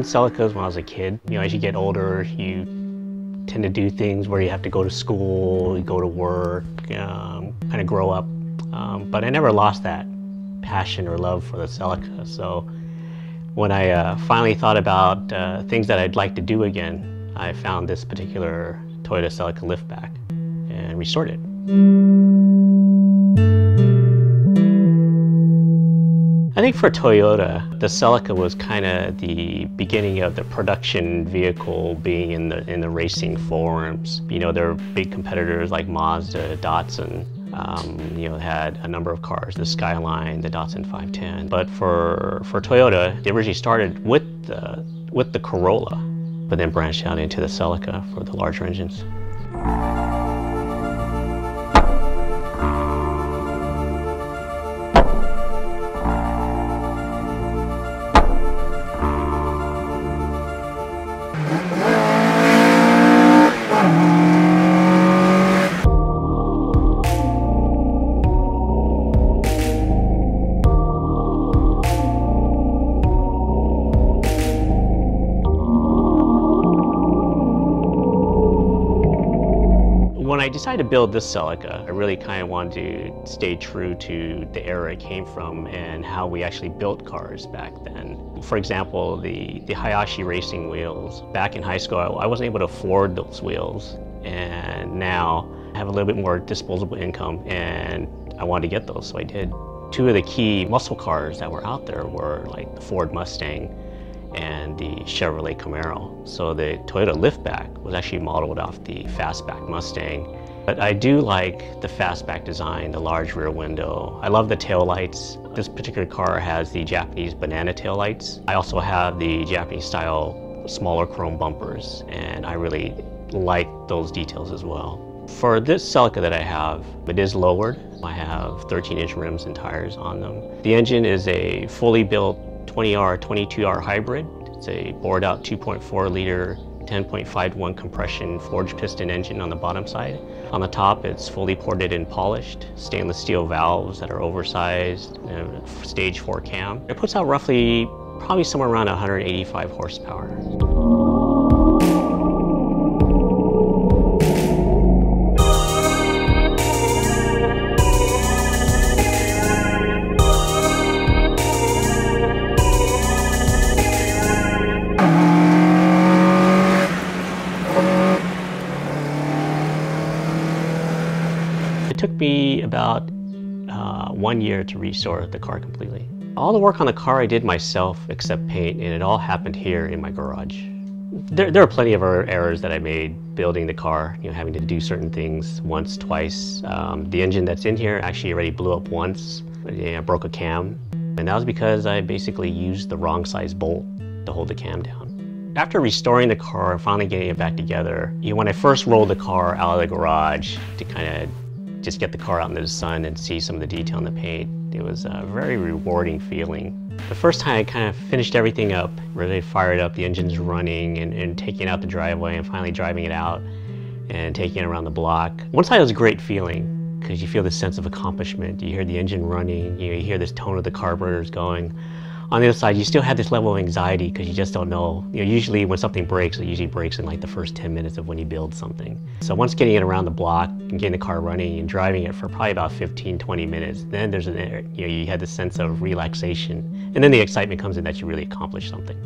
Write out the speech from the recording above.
owned Celicas when I was a kid. You know, as you get older, you tend to do things where you have to go to school, you go to work, kind of grow up. But I never lost that passion or love for the Celica. So when I finally thought about things that I'd like to do again, I found this particular Toyota Celica liftback and restored it. I think for Toyota, the Celica was kind of the beginning of the production vehicle being in the racing forums. You know, there are big competitors like Mazda, Datsun, you know, had a number of cars, the Skyline, the Datsun 510. But for Toyota, it originally started with the Corolla, but then branched out into the Celica for the larger engines. When I decided to build this Celica, I really kind of wanted to stay true to the era it came from and how we actually built cars back then. For example, the Hayashi racing wheels. Back in high school, I wasn't able to afford those wheels, and now I have a little bit more disposable income and I wanted to get those, so I did. Two of the key muscle cars that were out there were like the Ford Mustang and the Chevrolet Camaro. So the Toyota liftback was actually modeled off the Fastback Mustang. But I do like the Fastback design, the large rear window. I love the taillights. This particular car has the Japanese banana taillights. I also have the Japanese style smaller chrome bumpers, and I really like those details as well. For this Celica that I have, it is lowered. I have 13-inch rims and tires on them. The engine is a fully built 20R, 22R hybrid. It's a bored out 2.4 liter, 10.51 compression forged piston engine on the bottom side. On the top, it's fully ported and polished, stainless steel valves that are oversized, and a stage 4 cam. It puts out probably somewhere around 185 horsepower. It took me about 1 year to restore the car completely. All the work on the car I did myself except paint, and it all happened here in my garage. There are plenty of errors that I made building the car, you know, having to do certain things once, twice. The engine that's in here actually already blew up once. I broke a cam, and that was because I basically used the wrong size bolt to hold the cam down. After restoring the car and finally getting it back together, you know, when I first rolled the car out of the garage to kind of just get the car out into the sun and see some of the detail in the paint, it was a very rewarding feeling. The first time I kind of finished everything up, really fired up, the engine's running, and taking it out the driveway and finally driving it out and taking it around the block. One side was a great feeling because you feel this sense of accomplishment. You hear the engine running, you hear this tone of the carburetors going. On the other side, you still have this level of anxiety because you just don't know. You know, usually when something breaks, it usually breaks in like the first 10 minutes of when you build something. So once getting it around the block and getting the car running and driving it for probably about 15, 20 minutes, then there's you had this sense of relaxation. And then the excitement comes in that you really accomplished something.